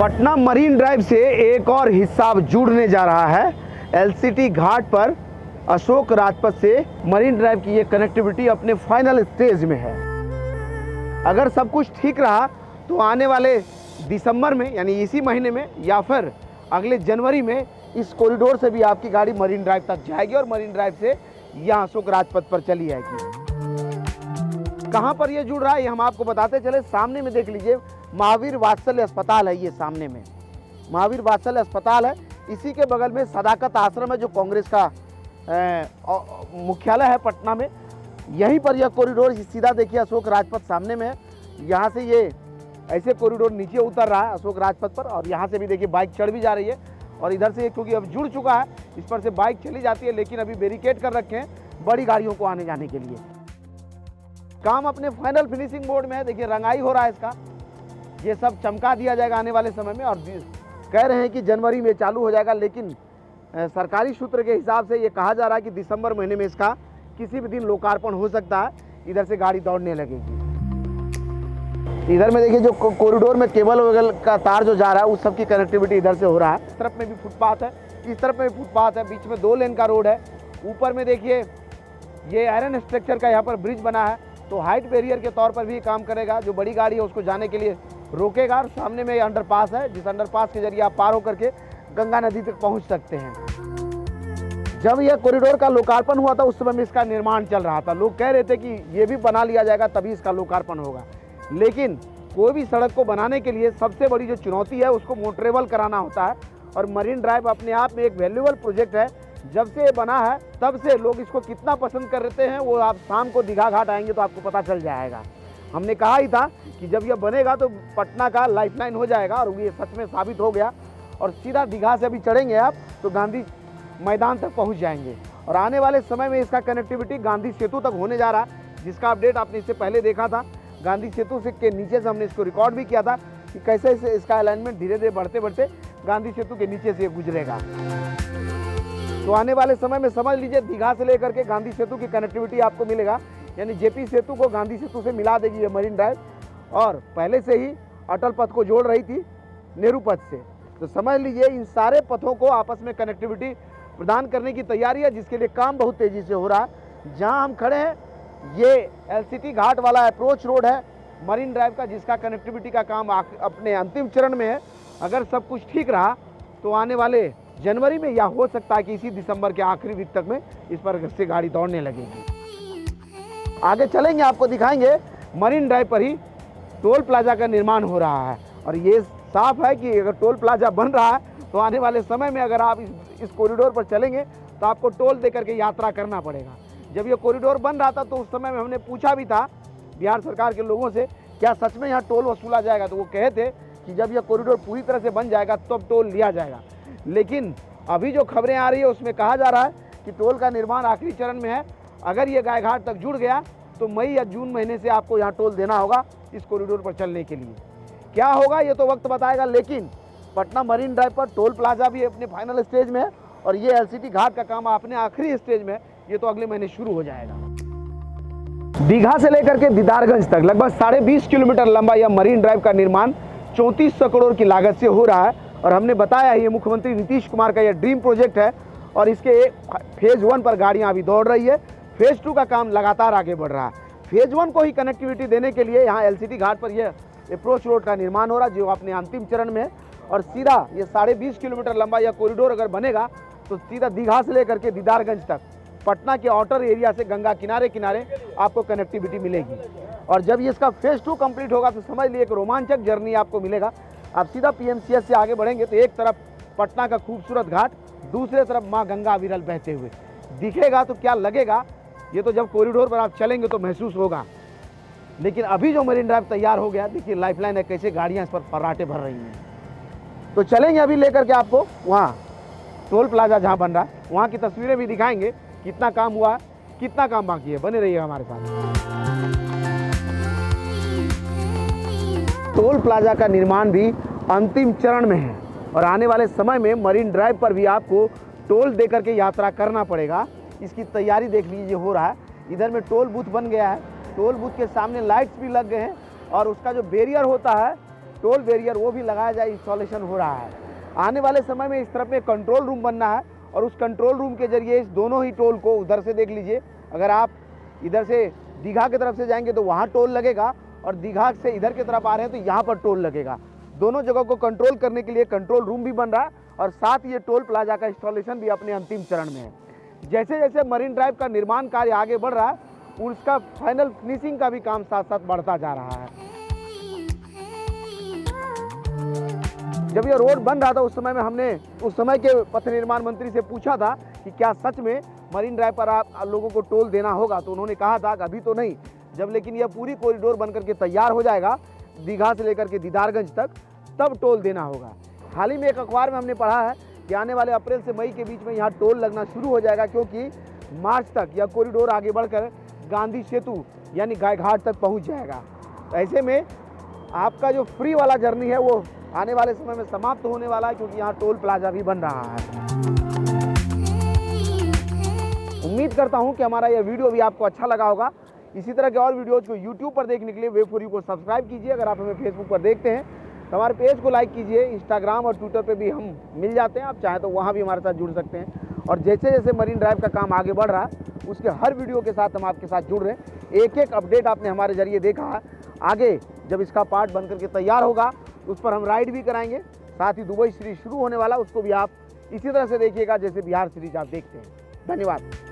Patna marine drive से एक और हिस्सा अब जुड़ने जा रहा है। एलसीटी घाट पर अशोक राजपथ से मरीन ड्राइव की ये कनेक्टिविटी अपने फाइनल स्टेज में है। अगर सब कुछ ठीक रहा तो आने वाले दिसंबर में यानी इसी महीने में या फिर अगले जनवरी में इस कॉरिडोर से भी आपकी गाड़ी मरीन ड्राइव तक जाएगी और मरीन ड्राइव से यहाँ अशोक राजपथ पर चली जाएगी। कहाँ पर ये जुड़ रहा है ये हम आपको बताते चले। सामने में देख लीजिए महावीर वात्सल्य अस्पताल है। ये सामने में महावीर वात्सल्य अस्पताल है। इसी के बगल में सदाकत आश्रम है जो कांग्रेस का मुख्यालय है पटना में। यहीं पर यह कॉरिडोर सीधा देखिए अशोक राजपथ सामने में है। यहाँ से ये ऐसे कॉरिडोर नीचे उतर रहा है अशोक राजपथ पर और यहाँ से भी देखिए बाइक चढ़ भी जा रही है और इधर से क्योंकि अब जुड़ चुका है इस पर से बाइक चली जाती है, लेकिन अभी बैरिकेड कर रखे हैं बड़ी गाड़ियों को आने जाने के लिए। काम अपने फाइनल फिनिशिंग मोड में है। देखिए रंगाई हो रहा है इसका, ये सब चमका दिया जाएगा आने वाले समय में और कह रहे हैं कि जनवरी में चालू हो जाएगा, लेकिन सरकारी सूत्र के हिसाब से ये कहा जा रहा है कि दिसंबर महीने में इसका किसी भी दिन लोकार्पण हो सकता है। इधर से गाड़ी दौड़ने लगेगी। इधर में देखिए जो कॉरिडोर में केबल वेबल का तार जो जा रहा है उस सब की कनेक्टिविटी इधर से हो रहा है। इस तरफ में भी फुटपाथ है, इस तरफ में भी फुटपाथ है, बीच में 2 लेन का रोड है। ऊपर में देखिए ये आयरन स्ट्रक्चर का यहाँ पर ब्रिज बना है तो हाइट बैरियर के तौर पर भी काम करेगा। जो बड़ी गाड़ी है उसको जाने के लिए रोकेगा। और सामने में ये अंडरपास है जिस अंडरपास के जरिए आप पार होकर के गंगा नदी तक पहुँच सकते हैं। जब यह कॉरिडोर का लोकार्पण हुआ था उस समय में इसका निर्माण चल रहा था। लोग कह रहे थे कि ये भी बना लिया जाएगा तभी इसका लोकार्पण होगा, लेकिन कोई भी सड़क को बनाने के लिए सबसे बड़ी जो चुनौती है उसको मोटरेबल कराना होता है। और मरीन ड्राइव अपने आप में एक वैल्यूएबल प्रोजेक्ट है। जब से ये बना है तब से लोग इसको कितना पसंद करते हैं वो आप शाम को दीघा घाट आएंगे तो आपको पता चल जाएगा। हमने कहा ही था कि जब यह बनेगा तो पटना का लाइफलाइन हो जाएगा और ये सच में साबित हो गया। और सीधा दीघा से अभी चढ़ेंगे आप तो गांधी मैदान तक पहुंच जाएंगे। और आने वाले समय में इसका कनेक्टिविटी गांधी सेतु तक होने जा रहा है, जिसका अपडेट आपने इससे पहले देखा था। गांधी सेतु से के नीचे से हमने इसको रिकॉर्ड भी किया था कि कैसे इसका अलाइनमेंट धीरे धीरे बढ़ते बढ़ते गांधी सेतु के नीचे से गुजरेगा। तो आने वाले समय में समझ लीजिए दीघा से लेकर के गांधी सेतु की कनेक्टिविटी आपको मिलेगा, यानी जेपी सेतु को गांधी सेतु से मिला देगी ये मरीन ड्राइव। और पहले से ही अटल पथ को जोड़ रही थी नेहरू पथ से। तो समझ लीजिए इन सारे पथों को आपस में कनेक्टिविटी प्रदान करने की तैयारी है, जिसके लिए काम बहुत तेजी से हो रहा है। जहां हम खड़े हैं ये एलसीटी घाट वाला अप्रोच रोड है मरीन ड्राइव का, जिसका कनेक्टिविटी का काम अपने अंतिम चरण में है। अगर सब कुछ ठीक रहा तो आने वाले जनवरी में या हो सकता है कि इसी दिसंबर के आखिरी वीक तक में इस पर से गाड़ी दौड़ने लगेगी। आगे चलेंगे, आपको दिखाएंगे मरीन ड्राइव पर ही टोल प्लाजा का निर्माण हो रहा है। और ये साफ है कि अगर टोल प्लाजा बन रहा है तो आने वाले समय में अगर आप इस कॉरिडोर पर चलेंगे तो आपको टोल दे करके यात्रा करना पड़ेगा। जब ये कॉरिडोर बन रहा था तो उस समय में हमने पूछा भी था बिहार सरकार के लोगों से क्या सच में यहाँ टोल वसूला जाएगा, तो वो कहे थे कि जब यह कॉरिडोर पूरी तरह से बन जाएगा तब टोल लिया जाएगा। लेकिन अभी जो खबरें आ रही है उसमें कहा जा रहा है कि टोल का निर्माण आखिरी चरण में है। अगर ये गायघाट तक जुड़ गया तो मई या जून महीने से आपको यहाँ टोल देना होगा इस कॉरिडोर पर चलने के लिए। क्या होगा ये तो वक्त बताएगा, लेकिन पटना मरीन ड्राइव पर टोल प्लाजा भी अपने फाइनल स्टेज में है और ये एलसीटी घाट का काम अपने आखिरी स्टेज में, ये तो अगले महीने शुरू हो जाएगा। दीघा से लेकर के दीदारगंज तक लगभग 20.5 किलोमीटर लंबा यह मरीन ड्राइव का निर्माण 3400 करोड़ की लागत से हो रहा है। और हमने बताया ये मुख्यमंत्री नीतीश कुमार का यह ड्रीम प्रोजेक्ट है और इसके फेज 1 पर गाड़ियाँ अभी दौड़ रही है। फेज 2 का काम लगातार आगे बढ़ रहा है। फेज 1 को ही कनेक्टिविटी देने के लिए यहाँ एलसीटी घाट पर यह अप्रोच रोड का निर्माण हो रहा है जो अपने अंतिम चरण में है। और सीधा ये 20.5 किलोमीटर लंबा यह कॉरिडोर अगर बनेगा तो सीधा दीघा से लेकर के दीदारगंज तक पटना के आउटर एरिया से गंगा किनारे किनारे आपको कनेक्टिविटी मिलेगी। और जब ये इसका फेज 2 कंप्लीट होगा तो समझ लिए एक रोमांचक जर्नी आपको मिलेगा। आप सीधा पीएमसीएच से आगे बढ़ेंगे तो एक तरफ पटना का खूबसूरत घाट, दूसरे तरफ माँ गंगा विरल बहते हुए दिखेगा। तो क्या लगेगा ये तो जब कॉरिडोर पर आप चलेंगे तो महसूस होगा। लेकिन अभी जो मरीन ड्राइव तैयार हो गया, देखिए लाइफलाइन है कैसे गाड़ियाँ इस पर फर्राटे भर रही हैं। तो चलेंगे अभी लेकर के आपको वहाँ टोल प्लाजा जहाँ बन रहा है वहाँ की तस्वीरें भी दिखाएंगे, कितना काम हुआ है कितना काम बाकी है। बने रहिए हमारे साथ। टोल प्लाजा का निर्माण भी अंतिम चरण में है और आने वाले समय में मरीन ड्राइव पर भी आपको टोल दे करके यात्रा करना पड़ेगा। इसकी तैयारी देख लीजिए हो रहा है। इधर में टोल बूथ बन गया है, टोल बूथ के सामने लाइट्स भी लग गए हैं और उसका जो बैरियर होता है टोल बैरियर वो भी लगाया जाए, इंस्टॉलेशन हो रहा है। आने वाले समय में इस तरफ में कंट्रोल रूम बनना है और उस कंट्रोल रूम के जरिए इस दोनों ही टोल को, उधर से देख लीजिए, अगर आप इधर से दीघा की तरफ से जाएंगे तो वहाँ टोल लगेगा और दीघा से इधर की तरफ आ रहे हैं तो यहाँ पर टोल लगेगा। दोनों जगह को कंट्रोल करने के लिए कंट्रोल रूम भी बन रहा है और साथ ही ये टोल प्लाजा का इंस्टॉलेशन भी अपने अंतिम चरण में है। जैसे जैसे मरीन ड्राइव का निर्माण कार्य आगे बढ़ रहा है उसका फाइनल फिनिशिंग का भी काम साथ साथ बढ़ता जा रहा है। जब यह रोड बन रहा था उस समय में हमने उस समय के पथ निर्माण मंत्री से पूछा था कि क्या सच में मरीन ड्राइव पर आप लोगों को टोल देना होगा, तो उन्होंने कहा था कि अभी तो नहीं, जब लेकिन यह पूरी कॉरिडोर बन करके तैयार हो जाएगा दीघा से लेकर के दीदारगंज तक, तब टोल देना होगा। हाल ही में एक अखबार में हमने पढ़ा है कि आने वाले अप्रैल से मई के बीच में यहाँ टोल लगना शुरू हो जाएगा, क्योंकि मार्च तक यह कॉरिडोर आगे बढ़कर गांधी सेतु यानी गाय घाट तक पहुँच जाएगा। ऐसे में आपका जो फ्री वाला जर्नी है वो आने वाले समय में समाप्त होने वाला है, क्योंकि यहाँ टोल प्लाजा भी बन रहा है। उम्मीद करता हूँ कि हमारा यह वीडियो भी आपको अच्छा लगा होगा। इसी तरह के और वीडियोज़ को YouTube पर देखने के लिए वेब फॉर यू को सब्सक्राइब कीजिए। अगर आप हमें फेसबुक पर देखते हैं तो हमारे पेज को लाइक कीजिए। इंस्टाग्राम और ट्विटर पे भी हम मिल जाते हैं, आप चाहें तो वहाँ भी हमारे साथ जुड़ सकते हैं। और जैसे जैसे मरीन ड्राइव का काम आगे बढ़ रहा है उसके हर वीडियो के साथ हम आपके साथ जुड़ रहे हैं। एक एक अपडेट आपने हमारे जरिए देखा है। आगे जब इसका पार्ट बन करके तैयार होगा उस पर हम राइड भी कराएंगे। साथ ही दुबई सीरीज शुरू होने वाला, उसको भी आप इसी तरह से देखिएगा जैसे बिहार सीरीज आप देखते हैं। धन्यवाद।